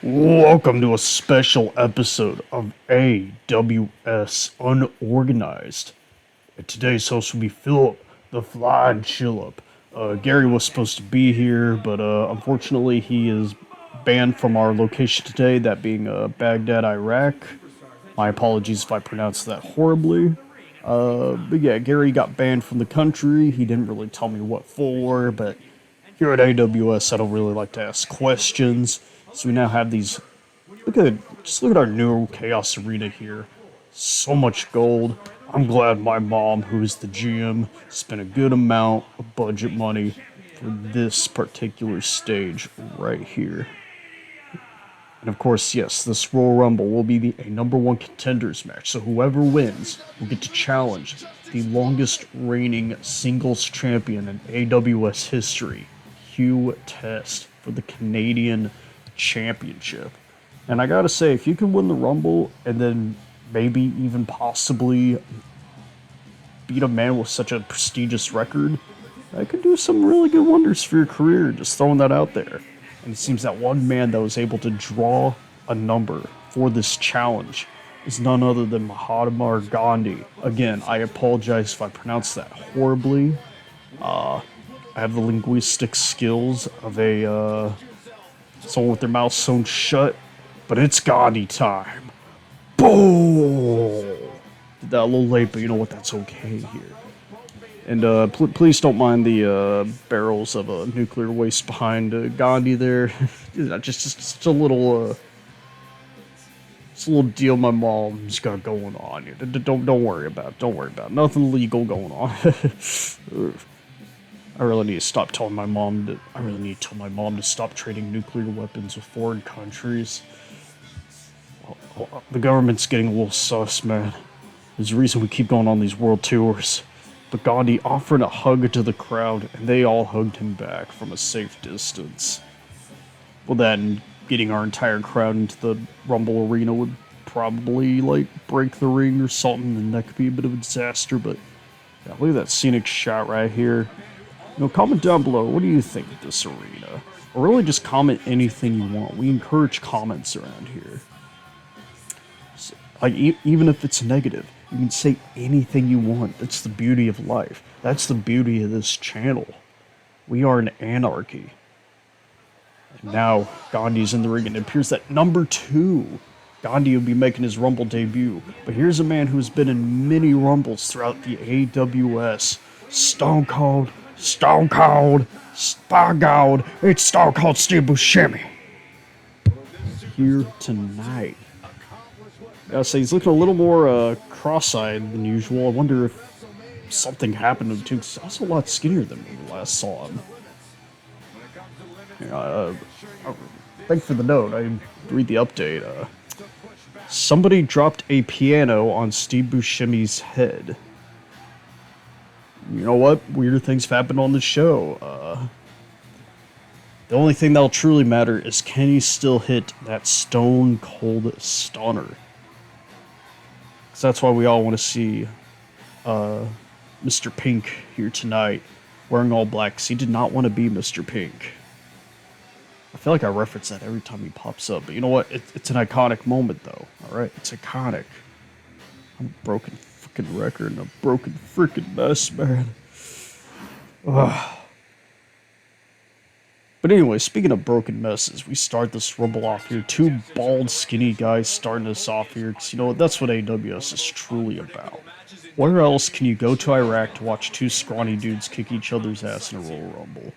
Welcome to a special episode of AWS Unorganized. And today's host will be Philip, the Flying Chillip. Gary was supposed to be here, but unfortunately he is banned from our location today, that being Baghdad, Iraq. My apologies if I pronounced that horribly. But yeah, Gary got banned from the country. He didn't really tell me what for, but here at AWS, I don't really like to ask questions. So we now have these. Look at our new Chaos Arena here. So much gold. I'm glad my mom, who is the GM, spent a good amount of budget money for this particular stage right here. And of course, yes, this Royal Rumble will be a number one contenders match. So whoever wins will get to challenge the longest reigning singles champion in AWS history, Hugh Test, for the Canadian Championship. And I gotta say, if you can win the Rumble and then maybe even possibly beat a man with such a prestigious record, that could do some really good wonders for your career. Just throwing that out there. And it seems that one man that was able to draw a number for this challenge is none other than Mahatma Gandhi. Again, I apologize if I pronounced that horribly. I have the linguistic skills of a someone with their mouth sewn shut, but it's Gandhi time. Boom! Did that a little late, but you know what? That's okay here. And please don't mind the barrels of nuclear waste behind Gandhi there. just a little deal my mom's got going on. Don't worry about it. Don't worry about it. Nothing legal going on. I really need to stop telling my mom that. I really need to tell my mom to stop trading nuclear weapons with foreign countries. The government's getting a little sus, man. There's a reason we keep going on these world tours. But Gandhi offered a hug to the crowd, and they all hugged him back from a safe distance. Well, then, getting our entire crowd into the Rumble arena would probably, break the ring or something, and that could be a bit of a disaster, but yeah, look at that scenic shot right here. Comment down below, what do you think of this arena? Or really just comment anything you want. We encourage comments around here. So, even if it's negative, you can say anything you want. That's the beauty of life. That's the beauty of this channel. We are an anarchy. And now, Gandhi's in the ring, and it appears that number 2, Gandhi will be making his Rumble debut. But here's a man who's been in many Rumbles throughout the AWS. Stone Cold, it's Stone Cold Steve Buscemi. Here tonight. I gotta say, he's looking a little more cross-eyed than usual. I wonder if something happened to him too, 'cause he's also a lot skinnier than when we last saw him. Thanks for the note. I read the update. Somebody dropped a piano on Steve Buscemi's head. You know what? Weirder things have happened on the show. The only thing that'll truly matter is, can he still hit that stone cold stunner? Because that's why we all want to see Mr. Pink here tonight, wearing all black, because he did not want to be Mr. Pink. I feel like I reference that every time he pops up, but you know what? It's an iconic moment, though. Alright? It's iconic. I'm a broken freaking record and a broken freaking mess, man. Ugh. But anyway, speaking of broken messes, we start this Rumble off here. 2 bald, skinny guys starting us off here, because you know what? That's what AWS is truly about. Where else can you go to Iraq to watch 2 scrawny dudes kick each other's ass in a Royal Rumble?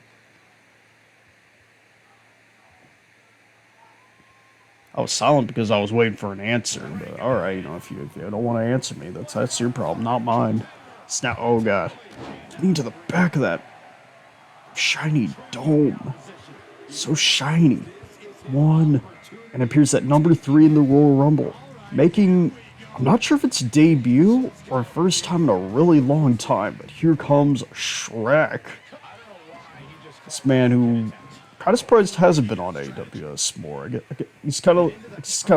I was silent because I was waiting for an answer, but alright, if you don't want to answer me, that's your problem, not mine. It's now, oh god. Getting to the back of that shiny dome. So shiny. 1, and it appears that number 3 in the Royal Rumble. Making, I'm not sure if it's debut or first time in a really long time, but here comes Shrek. This man who kind of surprised hasn't been on AWS more. He's kind of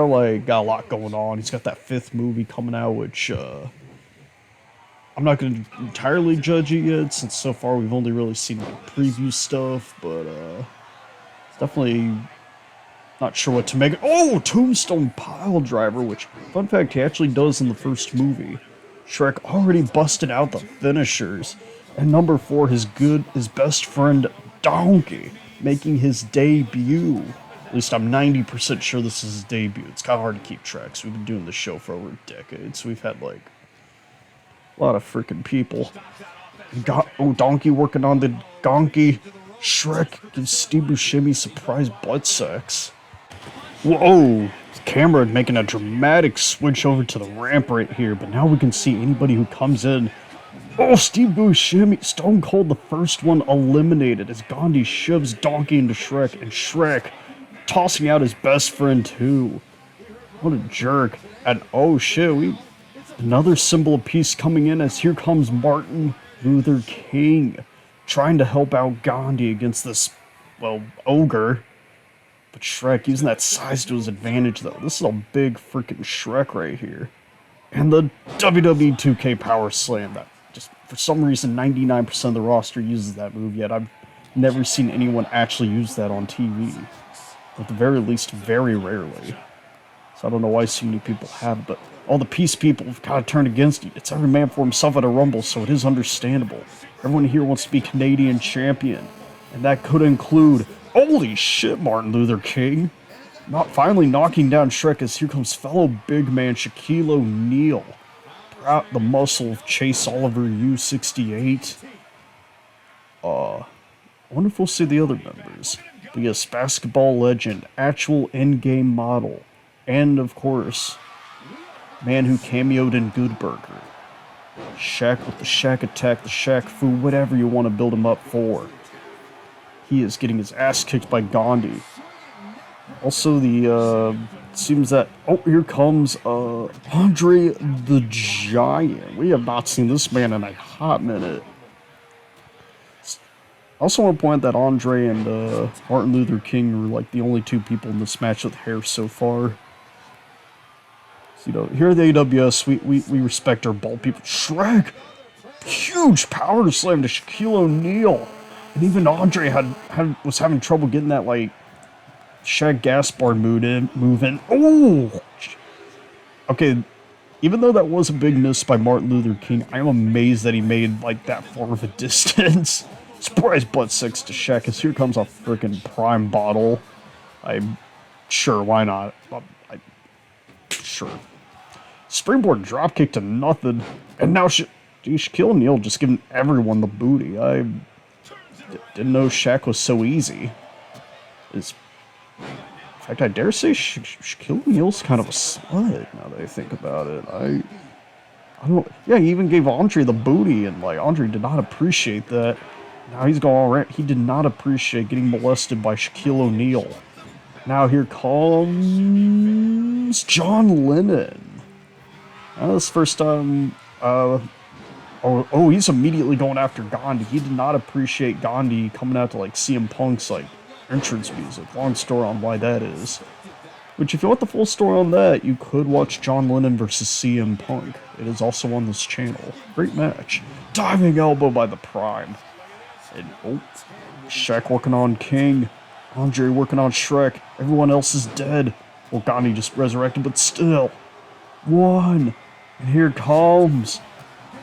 like got a lot going on. He's got that 5th movie coming out, which I'm not going to entirely judge it yet, since so far we've only really seen preview stuff. But it's definitely Not sure what to make. Oh, Tombstone Pile Driver, which, fun fact, he actually does in the first movie. Shrek already busted out the finishers. And number 4, his best friend Donkey, making his debut. At least I'm 90% sure this is his debut. It's kind of hard to keep track, so we've been doing this show for over decades. We've had, like, a lot of freaking people. Donkey working on the donkey. Shrek gives Steve Buscemi surprise butt sex. Whoa! Camera making a dramatic switch over to the ramp right here, but now we can see anybody who comes in. Oh, Steve Buscemi, Stone Cold, the first one eliminated as Gandhi shoves Donkey into Shrek, and Shrek tossing out his best friend too. What a jerk. And oh shit, another symbol of peace coming in as here comes Martin Luther King trying to help out Gandhi against this, well, ogre. But Shrek using that size to his advantage though. This is a big freaking Shrek right here. And the WWE 2K Power Slam that just for some reason 99% of the roster uses that move, yet I've never seen anyone actually use that on TV. At the very least, very rarely. So I don't know why so many people have it, but all the peace people have kind of turned against you. It's every man for himself at a Rumble, so it is understandable. Everyone here wants to be Canadian champion, and that could include, holy shit, Martin Luther King. Not finally knocking down Shrek as here comes fellow big man Shaquille O'Neal. The muscle of Chase Oliver U68. I wonder if we'll see the other members. But yes, basketball legend, actual in-game model, and of course, man who cameoed in Good Burger. Shaq with the Shaq Attack, the Shaq Fu, whatever you want to build him up for. He is getting his ass kicked by Gandhi. Also, seems that, oh, here comes, Andre the Giant. We have not seen this man in a hot minute. I also want to point out that Andre and, Martin Luther King are, like, the only two people in this match with hair so far. So, you know, here at the AWS, we respect our bald people. Shrek! Huge power slam to Shaquille O'Neal! And even Andre was having trouble getting that, like, Shaq Gaspard move in. Oh! Okay, even though that was a big miss by Martin Luther King, I'm amazed that he made, like, that far of a distance. Surprise butt sex to Shaq, as here comes a freaking prime bottle. I'm sure, why not? Sure. Springboard dropkick to nothing. And now Shaquille O'Neal just giving everyone the booty. I didn't know Shaq was so easy. In fact, I dare say Shaquille O'Neal's kind of a slut now that I think about it. I don't. Yeah, he even gave Andre the booty, and like Andre did not appreciate that. Now he's going all right. He did not appreciate getting molested by Shaquille O'Neal. Now here comes John Lennon. This first time. He's immediately going after Gandhi. He did not appreciate Gandhi coming out to like CM Punk's like entrance music. Long story on why that is. Which, if you want the full story on that, you could watch John Lennon versus CM Punk. It is also on this channel. Great match. Diving elbow by the Prime. And Shaq working on King. Andre working on Shrek. Everyone else is dead. Well, Gandhi just resurrected, but still. One. And here comes.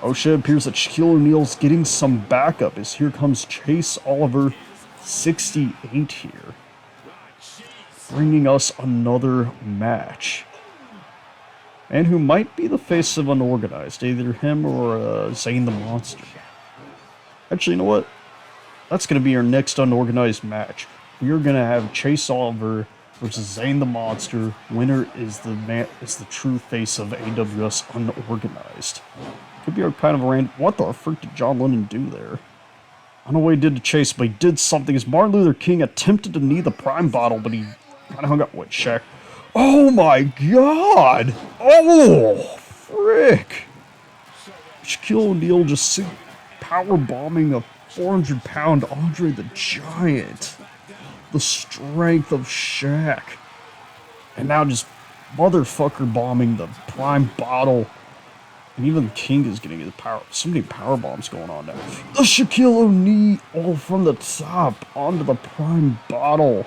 Oh shit, it appears that Shaquille O'Neal's getting some backup as here comes Chase Oliver, 68 here. Bringing us another match. And who might be the face of Unorganized, either him or Zane the Monster. Actually, you know what? That's going to be our next Unorganized match. We are going to have Chase Oliver versus Zane the Monster. Winner is the true face of AWS Unorganized. Could be kind of a random. What the frick did John Lennon do there? I don't know what he did to Chase, but he did something. As Martin Luther King attempted to knee the Prime bottle, but he kind of hung up with Shaq. Oh my god! Oh, frick! Shaquille O'Neal just power bombing a 400-pound Andre the Giant. The strength of Shaq. And now just motherfucker bombing the Prime bottle. And even King is getting his power. So many power bombs going on now. The Shaquille O'Neal all from the top onto the Prime bottle.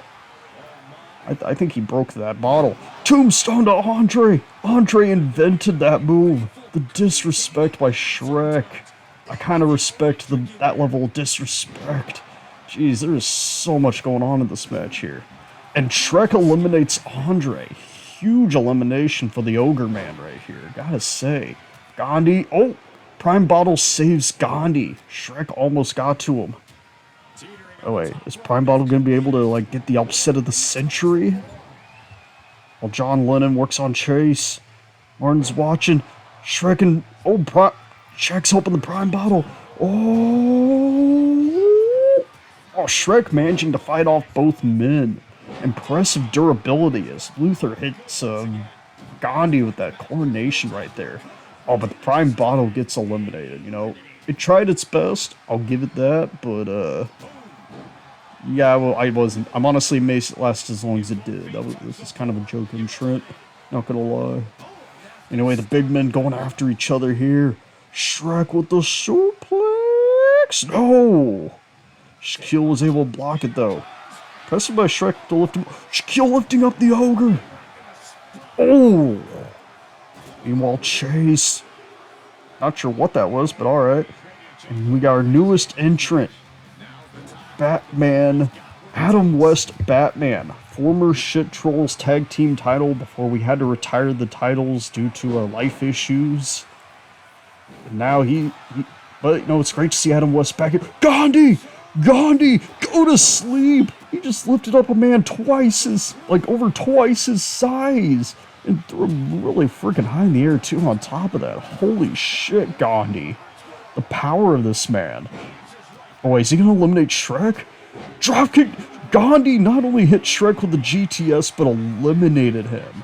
I think he broke that bottle. Tombstone to Andre. Andre invented that move. The disrespect by Shrek. I kind of respect that level of disrespect. Jeez, there is so much going on in this match here. And Shrek eliminates Andre. Huge elimination for the Ogre Man right here. Gotta say. Gandhi. Oh, Prime Bottle saves Gandhi. Shrek almost got to him. Oh wait, is Prime Bottle gonna be able to like get the upset of the century? While John Lennon works on Chase. Martin's watching. Shrek and Shrek's helping the Prime Bottle. Shrek managing to fight off both men. Impressive durability as Luther hits Gandhi with that coronation right there. Oh, but the Prime Bottle gets eliminated, you know. It tried its best, I'll give it that, but yeah, well, I'm honestly amazed it lasted as long as it did. This is kind of a joke in Trent, not gonna lie. Anyway, the big men going after each other here. Shrek with the suplex. No! Shaquille was able to block it though. Pressed by Shrek to lift him. Shaquille lifting up the ogre. Oh! Meanwhile, Chase. Not sure what that was, but alright. And we got our newest entrant. Batman. Adam West Batman. Former Shit Trolls tag team title before we had to retire the titles due to life issues. And now but you know, it's great to see Adam West back here. Gandhi! Gandhi! Go to sleep! He just lifted up a man over twice his size. And threw him really freaking high in the air too on top of that. Holy shit, Gandhi. The power of this man. Oh wait, is he gonna eliminate Shrek? Dropkick! Gandhi not only hit Shrek with the GTS, but eliminated him.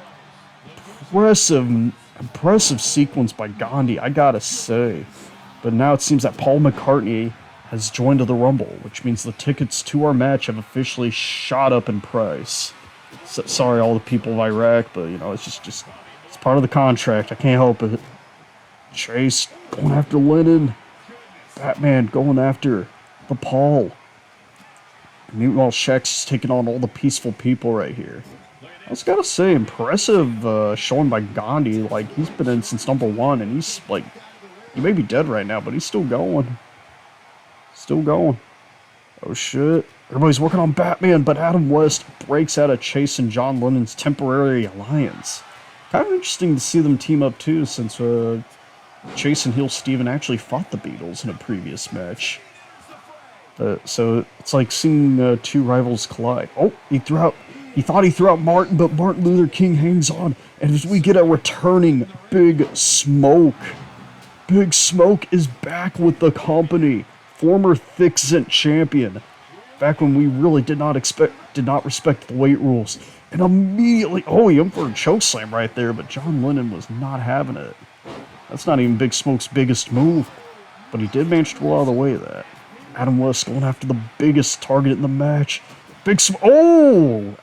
Impressive sequence by Gandhi, I gotta say. But now it seems that Paul McCartney has joined the Rumble, which means the tickets to our match have officially shot up in price. Sorry, all the people of Iraq, but you know, it's just it's part of the contract. I can't help it. Chase going after Lennon. Batman going after the Paul. Meanwhile, Shaq's taking on all the peaceful people right here. I just gotta say, impressive showing by Gandhi. Like, he's been in since #1, and he's like, he may be dead right now, but he's still going. Still going. Oh shit. Everybody's working on Batman, but Adam West breaks out of Chase and John Lennon's temporary alliance. Kind of interesting to see them team up too, since Chase and Heel Steven actually fought the Beatles in a previous match. So it's like seeing two rivals collide. Oh, he thought he threw out Martin, but Martin Luther King hangs on. And as we get a returning Big Smoke. Big Smoke is back with the company. Former Thick Cent champion. Back when we really did not respect the weight rules. And immediately, he went for a chokeslam right there, but John Lennon was not having it. That's not even Big Smoke's biggest move. But he did manage to pull out of the way of that. Adam West going after the biggest target in the match.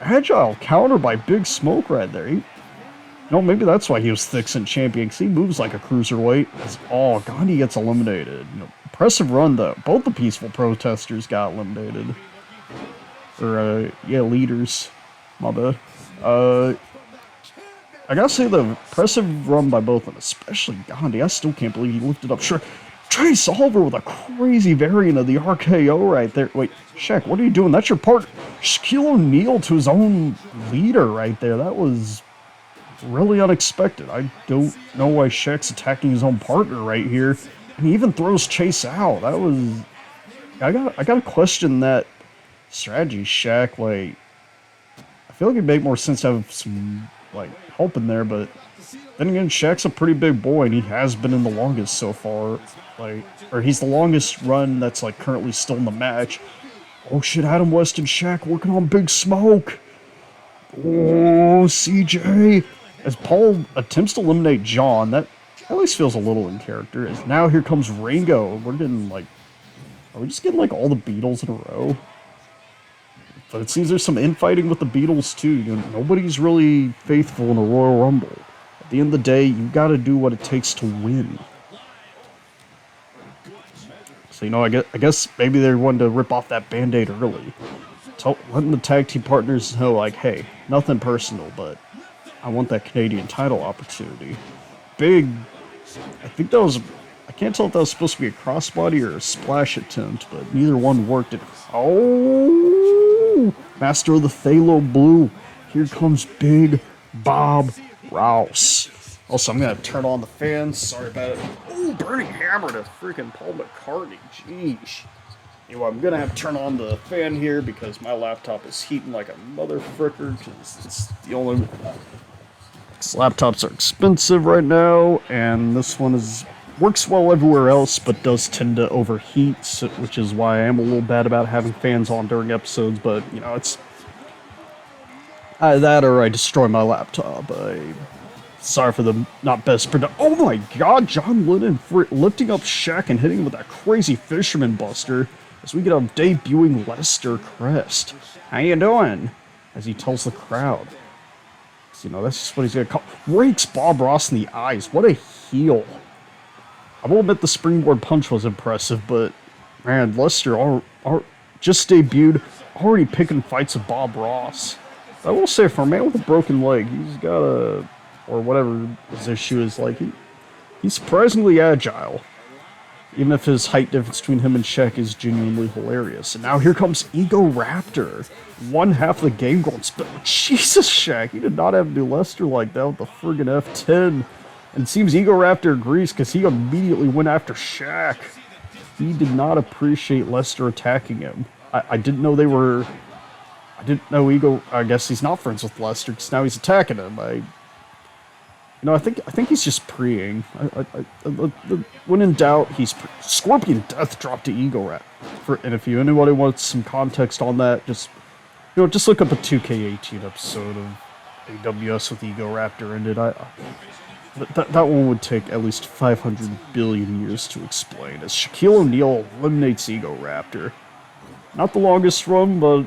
Agile counter by Big Smoke right there. Maybe that's why he was Thick Cent champion, because he moves like a cruiserweight. Gandhi gets eliminated. Impressive run, though. Both the peaceful protesters got eliminated. Leaders. My bad. I gotta say, the impressive run by both of them, especially Gandhi. I still can't believe he lifted up Trace Oliver with a crazy variant of the RKO right there. Wait, Shaq, what are you doing? That's your partner. Shaquille O'Neal to his own leader right there. That was really unexpected. I don't know why Shaq's attacking his own partner right here. And he even throws Chase out. That was... I gotta question that strategy, Shaq. Like, I feel like it'd make more sense to have some, help in there, but then again, Shaq's a pretty big boy, and he has been in the longest so far. He's the longest run that's, currently still in the match. Oh, shit, Adam West and Shaq working on Big Smoke. Oh, CJ. As Paul attempts to eliminate John, that at least feels a little in character. As now here comes Ringo. We're getting, are we just getting, all the Beatles in a row? But it seems there's some infighting with the Beatles, too. Nobody's really faithful in a Royal Rumble. At the end of the day, you gotta do what it takes to win. So, I guess maybe they wanted to rip off that Band-Aid early. letting the tag team partners know, like, hey, nothing personal, but I want that Canadian title opportunity. Big, I think that was, I can't tell if that was supposed to be a crossbody or a splash attempt, but neither one worked. Oh, Master of the Phthalo Blue. Here comes Big Bob Rouse. Also, I'm going to turn on the fans. Sorry about it. Oh, burning hammer to freaking Paul McCartney. Jeez. Anyway, I'm going to have to turn on the fan here because my laptop is heating like a mother fricker because it's the only... These laptops are expensive right now, and this one works well everywhere else, but does tend to overheat, which is why I am a little bad about having fans on during episodes, but, you know, it's... that or I destroy my laptop. Sorry for the not best production. Oh my god, John Lennon lifting up Shaq and hitting him with that crazy fisherman buster as we get a debuting Lester Crest. How you doing? As he tells the crowd. You know, that's just what he's gonna call. Rakes Bob Ross in the eyes. What a heel. I will admit the springboard punch was impressive, but man, Lester just debuted, already picking fights with Bob Ross. I will say, for a man with a broken leg, he's got or whatever his issue is, like, he's surprisingly agile. Even if his height difference between him and Shaq is genuinely hilarious. And now here comes Ego Raptor. One half of the game going spit. Jesus, Shaq, he did not have to do Lester like that with the friggin' F10. And it seems Ego Raptor agrees because he immediately went after Shaq. He did not appreciate Lester attacking him. I didn't know they were... I didn't know Ego... I guess he's not friends with Lester because now he's attacking him. You know, I think he's just preing. When in doubt, he's Scorpion Death Drop to Ego Rat. And if anybody wants some context on that, just look up a 2K18 episode of AWS with Ego Raptor ended. That one would take at least 500 billion years to explain. As Shaquille O'Neal eliminates Ego Raptor. Not the longest run, but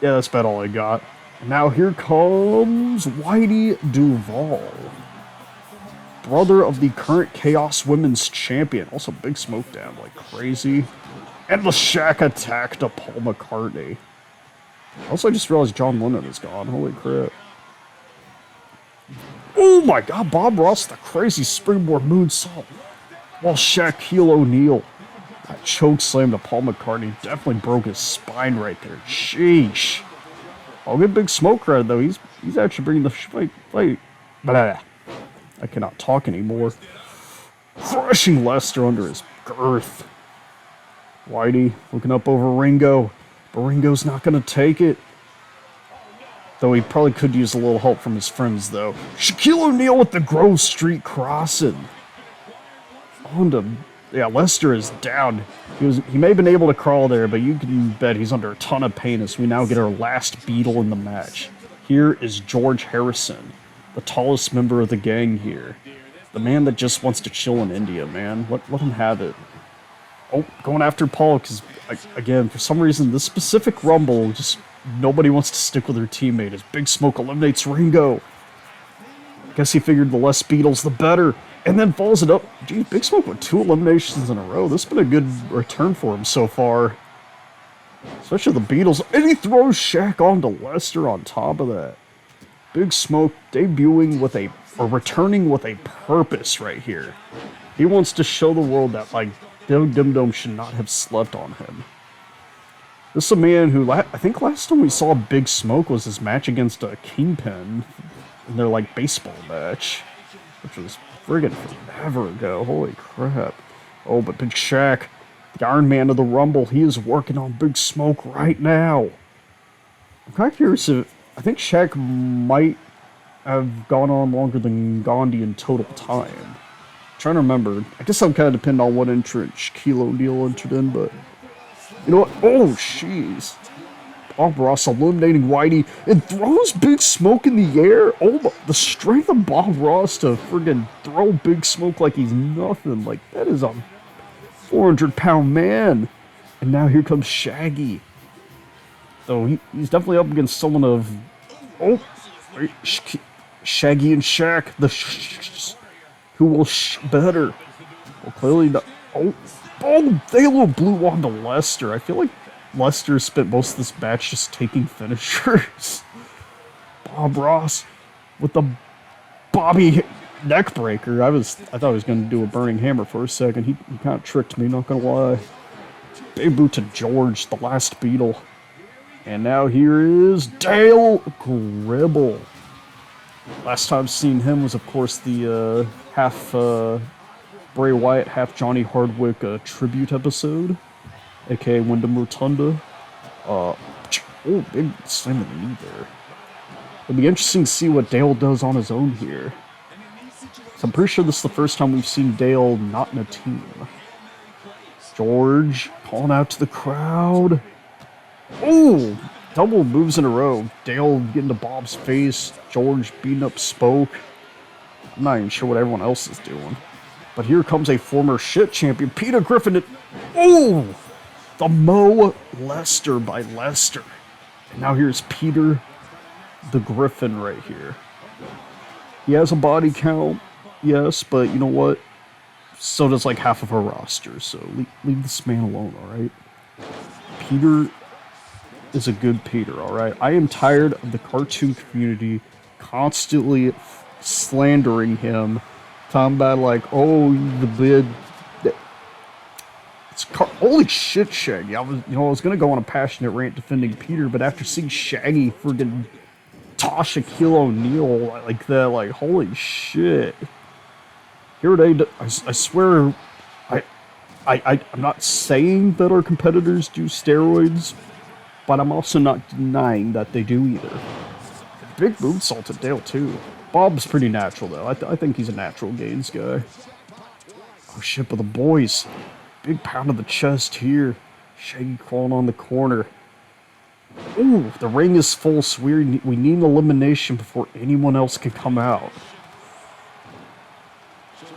yeah, that's about all I got. Now here comes Whitey Duvall, brother of the current Chaos Women's Champion. Also Big Smoke down like crazy. And the Shaq attack to Paul McCartney. Also, I just realized John Lennon is gone. Holy crap. Oh my god, Bob Ross, the crazy springboard moonsault. While Shaquille O'Neal, that choke slam to Paul McCartney, definitely broke his spine right there. Sheesh. I'll give Big Smoke credit, though. He's actually bringing the fight. Blah. I cannot talk anymore. Crushing Lester under his girth. Whitey looking up over Ringo. But Ringo's not going to take it. Though he probably could use a little help from his friends, though. Shaquille O'Neal with the Grove Street Crossing. Yeah, Lester is down. He may have been able to crawl there, but you can bet he's under a ton of pain as we now get our last Beatle in the match. Here is George Harrison, the tallest member of the gang here. The man that just wants to chill in India, man. Let him have it. Oh, going after Paul, because, again, for some reason, this specific Rumble, just nobody wants to stick with their teammate as Big Smoke eliminates Ringo. Guess he figured the less Beatles, the better. And then follows it up. Geez, Big Smoke with 2 eliminations in a row. This has been a good return for him so far. Especially the Beatles. And he throws Shaq onto Lester on top of that. Big Smoke debuting with returning with a purpose right here. He wants to show the world that, like, Dim Dome should not have slept on him. This is a man who, I think last time we saw Big Smoke was his match against a Kingpin in their, like, baseball match. Which was friggin' forever ago. Holy crap. Oh, but Big Shaq, the Iron Man of the Rumble, he is working on Big Smoke right now. I'm kind of curious if... I think Shaq might have gone on longer than Gandhi in total time. I'm trying to remember. I guess I'm kind of depending on what entrant Shaquille O'Neal entered in, but... You know what? Oh, jeez. Bob Ross eliminating Whitey and throws Big Smoke in the air. Oh, the strength of Bob Ross to friggin' throw Big Smoke like he's nothing. Like, that is a 400-pound man. And now here comes Shaggy. So he's definitely up against someone of... Oh, Shaggy and Shaq. Who will better? Well, clearly not. Oh, Phthalo blew on to Lester. I feel like Lester spent most of this match just taking finishers. Bob Ross with the Bobby neck breaker. I thought he was going to do a burning hammer for a second. He kind of tricked me, not going to lie. Big boot to George, the last Beatle. And now here is Dale Gribble. Last time seen him was, of course, the half Bray Wyatt, half Johnny Hardwick tribute episode, aka Wyndham Rotunda. Oh, big slam in the knee there. It'll be interesting to see what Dale does on his own here. So I'm pretty sure this is the first time we've seen Dale not in a team. George calling out to the crowd. Oh, double moves in a row. Dale getting to Bob's face. George beating up Spoke. I'm not even sure what everyone else is doing. But here comes a former shit champion, Peter Griffin. Oh, the Mo Lester by Lester. And now here's Peter the Griffin right here. He has a body count, yes, but you know what? So does like half of our roster, so leave this man alone, alright? Peter is a good Peter, alright? I am tired of the cartoon community constantly slandering him, talking about like, oh, the bid. Holy shit, Shaggy! I was gonna go on a passionate rant defending Peter, but after seeing Shaggy friggin' toss Shaquille O'Neal like that, like holy shit! Here today, I swear, I'm not saying that our competitors do steroids, but I'm also not denying that they do either. Big moonsault to Dale too. Bob's pretty natural though. I think he's a natural gains guy. Oh shit, but the boys. Big pound of the chest here. Shaggy crawling on the corner. Ooh, the ring is full, so we need an elimination before anyone else can come out.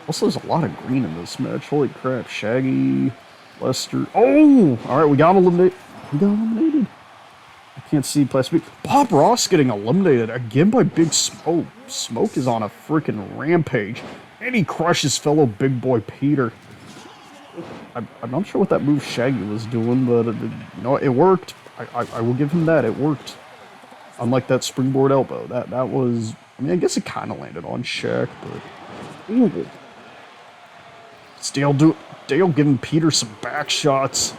Also, there's a lot of green in this match. Holy crap. Shaggy, Lester. Oh! Alright, we got eliminated. I can't see past me. Bob Ross getting eliminated again by Big Smoke. Smoke is on a freaking rampage. And he crushes fellow big boy Peter. I'm not sure what that move Shaggy was doing, but you know, it worked. I will give him that. It worked. Unlike that springboard elbow. That was... I mean, I guess it kind of landed on Shaq, but... Ooh. It's Dale giving Peter some back shots.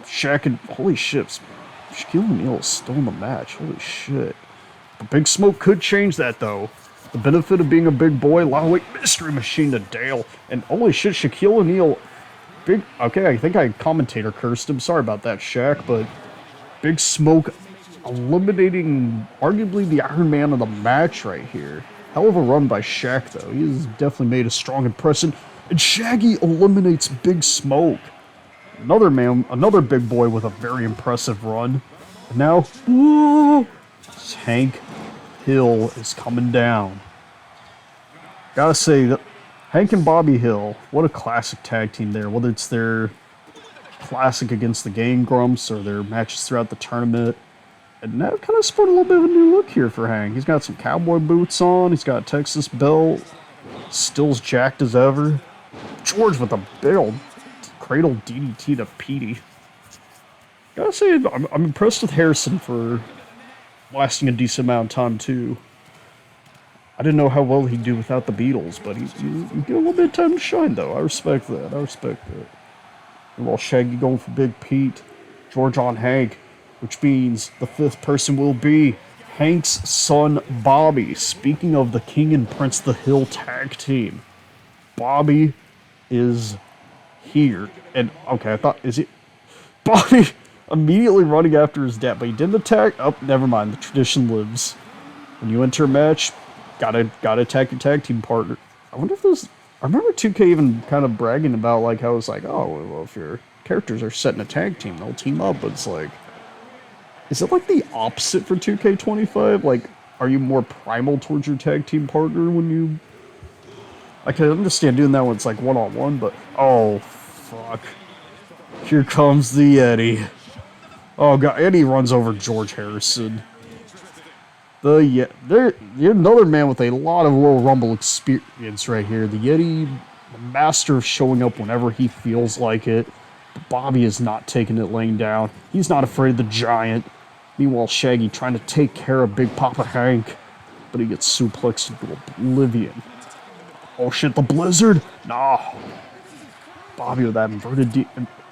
Shaq and... Holy shit. Shaquille O'Neal is still in the match. Holy shit. But Big Smoke could change that, though. The benefit of being a big boy, lightweight mystery machine to Dale. And holy shit, Shaquille O'Neal... Okay, I think I commentator cursed him. Sorry about that, Shaq, but... Big Smoke eliminating arguably the Iron Man of the match right here. Hell of a run by Shaq, though. He has definitely made a strong impression. And Shaggy eliminates Big Smoke. Another big boy with a very impressive run. And now, ooh, Hank Hill is coming down. Gotta say, that Hank and Bobby Hill, what a classic tag team there. Whether it's their classic against the Game Grumps or their matches throughout the tournament. And now kind of sporting a little bit of a new look here for Hank. He's got some cowboy boots on. He's got a Texas belt. Still as jacked as ever. George with a big old cradle DDT to Petey. Gotta say, I'm impressed with Harrison for lasting a decent amount of time, too. I didn't know how well he'd do without the Beatles, but he get a little bit of time to shine, though. I respect that. And while Shaggy going for Big Pete, George on Hank, which means the fifth person will be Hank's son, Bobby. Speaking of the King and Prince of the Hill tag team, Bobby is here. And, okay, I thought, is it... Bobby immediately running after his dad, but he didn't attack. Oh, never mind. The tradition lives. When you enter a match, gotta attack your tag team partner. I wonder if this... I remember 2K even kind of bragging about, like, how it's like, oh, well, if your characters are set in a tag team, they'll team up, but it's like... Is it like the opposite for 2K25? Like, are you more primal towards your tag team partner when you... I can understand doing that when it's like one-on-one, but... Oh, fuck. Here comes the Yeti. Oh, God. Eddie runs over George Harrison. You're another man with a lot of Royal Rumble experience right here. The Yeti, the master of showing up whenever he feels like it. But Bobby is not taking it laying down. He's not afraid of the giant. Meanwhile, Shaggy trying to take care of Big Papa Hank, but he gets suplexed into oblivion. Oh shit, the blizzard! Nah. Bobby with that inverted D.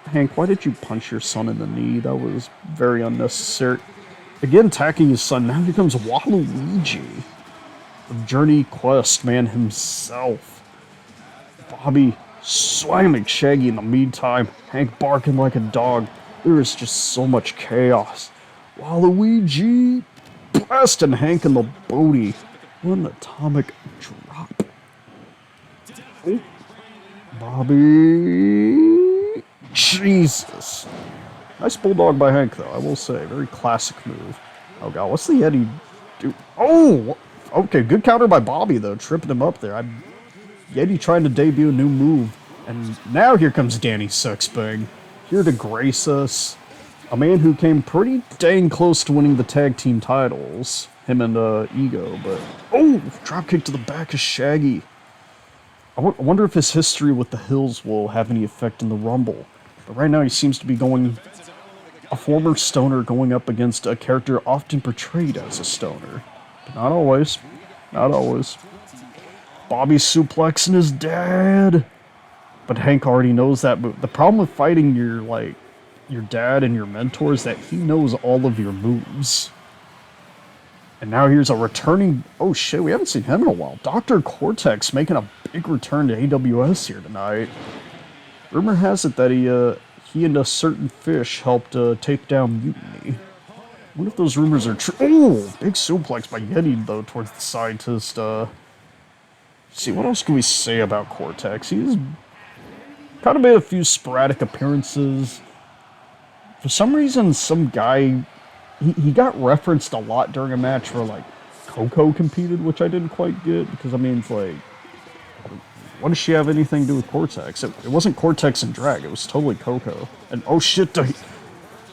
Hank, why did you punch your son in the knee? That was very unnecessary. Again, attacking his son. Now here comes Waluigi. The Journey Quest man himself. Bobby slamming Shaggy in the meantime. Hank barking like a dog. There is just so much chaos. Waluigi blasting Hank in the booty. What an atomic drop. Oh. Bobby. Jesus. Nice bulldog by Hank, though, I will say. Very classic move. Oh, God. What's the Yeti do? Oh! Okay, good counter by Bobby, though. Tripping him up there. Yeti trying to debut a new move. And now here comes Danny Sexbang. Here to grace us. A man who came pretty dang close to winning the tag team titles. Him and Ego, but... Oh! Dropkick to the back of Shaggy. I wonder if his history with the Hills will have any effect in the Rumble. But right now he seems to be going... A former stoner going up against a character often portrayed as a stoner. But not always. Not always. Bobby suplexing his dad. But Hank already knows that move. The problem with fighting your dad and your mentor is that he knows all of your moves. And now here's a returning... Oh shit, we haven't seen him in a while. Dr. Cortex making a big return to AWS here tonight. Rumor has it that he and a certain fish helped take down Mutiny. I wonder if those rumors are true. Oh, big suplex by Yeti, though, towards the scientist. See, what else can we say about Cortex? He's kind of made a few sporadic appearances. For some reason, some guy... He got referenced a lot during a match where, like, Coco competed, which I didn't quite get, because, I mean, it's like... What does she have anything to do with Cortex? It wasn't Cortex and Drag, it was totally Coco. And, oh shit,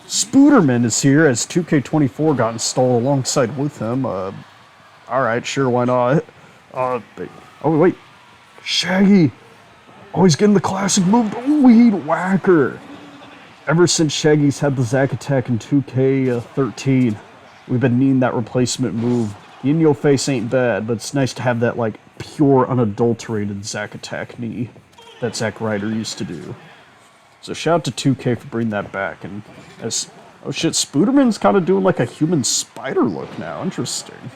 Spooderman is here as 2K24 got installed alongside with him. Alright, sure, why not? Oh, wait. Shaggy! Oh, he's getting the classic move. Oh, Weed Whacker! Ever since Shaggy's had the Zack Attack in 2K13, we've been needing that replacement move. The in your face ain't bad, but it's nice to have that, like, pure, unadulterated Zack Attack knee that Zack Ryder used to do. So shout out to 2K for bringing that back. And as oh shit, Spooderman's kind of doing like a human spider look now. Interesting.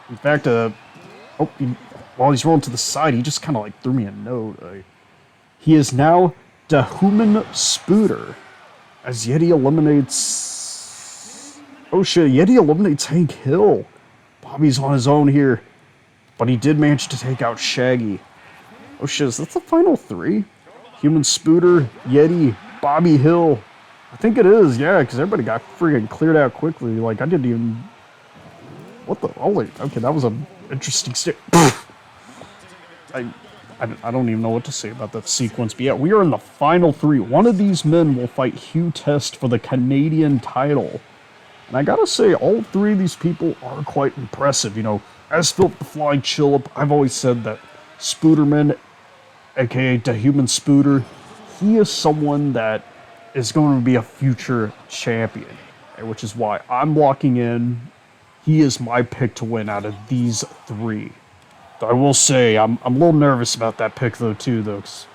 In fact, while he's rolling to the side, he just kind of like threw me a note. He is now the human Spooder. As Yeti eliminates... Oh shit, Yeti eliminates Hank Hill. Bobby's on his own here. But he did manage to take out Shaggy. Oh shit, is that the final three? Human Spooder, Yeti, Bobby Hill. I think it is, yeah, because everybody got friggin' cleared out quickly. Like, I didn't even... What the... Oh, wait. Okay, that was an interesting stick. I don't even know what to say about that sequence. But yeah, we are in the final three. One of these men will fight Hugh Test for the Canadian title. And I gotta say, all three of these people are quite impressive. You know, as Philip the Flying Chillip, I've always said that Spooderman, aka the Human Spooder, he is someone that is going to be a future champion. Which is why I'm locking in. He is my pick to win out of these three. I will say, I'm a little nervous about that pick, though, too, though. 'Cause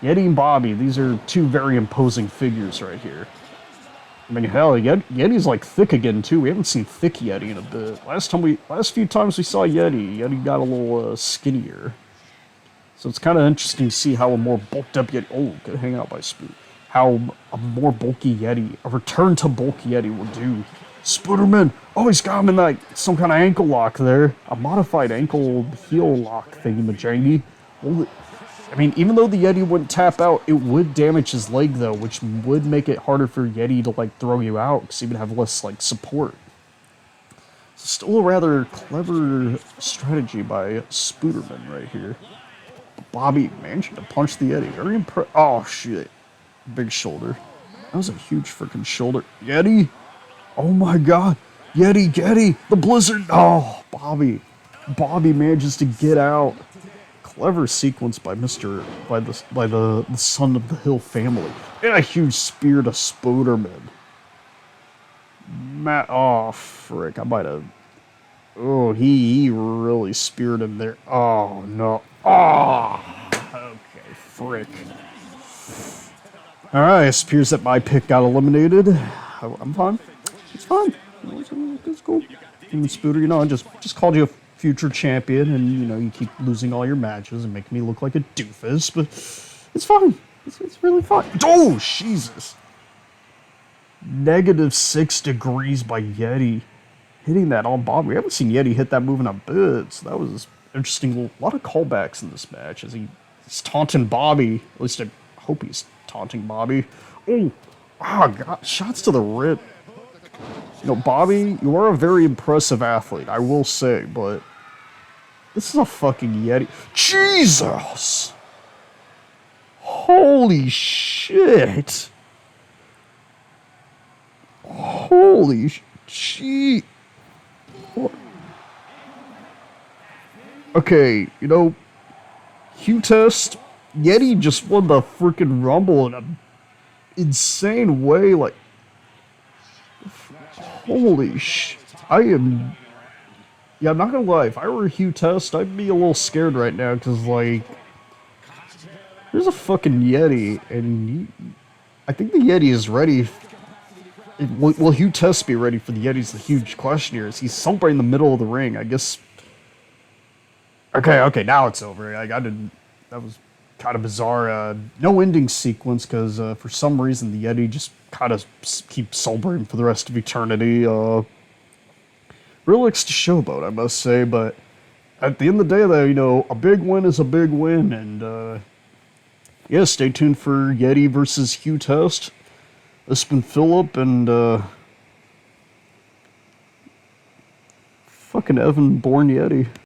Yeti and Bobby, these are two very imposing figures right here. I mean, hell, Yeti's, like, thick again, too. We haven't seen thick Yeti in a bit. Last few times we saw Yeti got a little skinnier. So it's kind of interesting to see how a more bulked up Yeti... Oh, good hangout by Spoot. How a more bulky Yeti, a return to bulky Yeti will do. Spooderman! Oh, he's got him in like some kind of ankle lock there. A modified ankle heel lock thingy-majangy. Well, I mean, even though the Yeti wouldn't tap out, it would damage his leg, though, which would make it harder for Yeti to, like, throw you out, because he would have less, like, support. So still a rather clever strategy by Spooderman right here. Bobby managed to punch the Yeti. Very impressive. Oh, shit. Big shoulder. That was a huge freaking shoulder. Yeti! Oh my god! Yeti! The blizzard! Oh, Bobby. Bobby manages to get out. clever sequence by the son of the Hill family. And a huge spear to Spoderman. Oh, frick, I might have... Oh, he really speared him there. Oh, no. Oh, okay, frick. Alright, it appears that my pick got eliminated. I'm fine. It's fine. It's cool. And Spooder, I just called you a future champion, and, you keep losing all your matches and making me look like a doofus, but it's fine. It's really fun. Oh, Jesus. -6 degrees by Yeti. Hitting that on Bobby. We haven't seen Yeti hit that move in a bit, so that was interesting. A lot of callbacks in this match as he's taunting Bobby. At least I hope he's taunting Bobby. Oh, God. Shots to the rib. Bobby, you are a very impressive athlete, I will say, but this is a fucking Yeti. Jesus! Holy shit! Holy shit! Okay, Hugh Test, Yeti just won the freaking Rumble in an insane way, like, holy sh... I'm not gonna lie, if I were Hugh Test, I'd be a little scared right now, because, like, there's a fucking Yeti, and I think the Yeti is ready. Will Hugh Test be ready for the Yeti's the huge question here, is he's somewhere in the middle of the ring, I guess... Okay, now it's over. That was kind of bizarre. No ending sequence, because for some reason the Yeti just kind of keeps celebrating for the rest of eternity. Real likes to showboat, I must say, but at the end of the day, though, a big win is a big win, and yeah, stay tuned for Yeti versus Hugh Test. This has been Philip, and fucking Evan Born Yeti.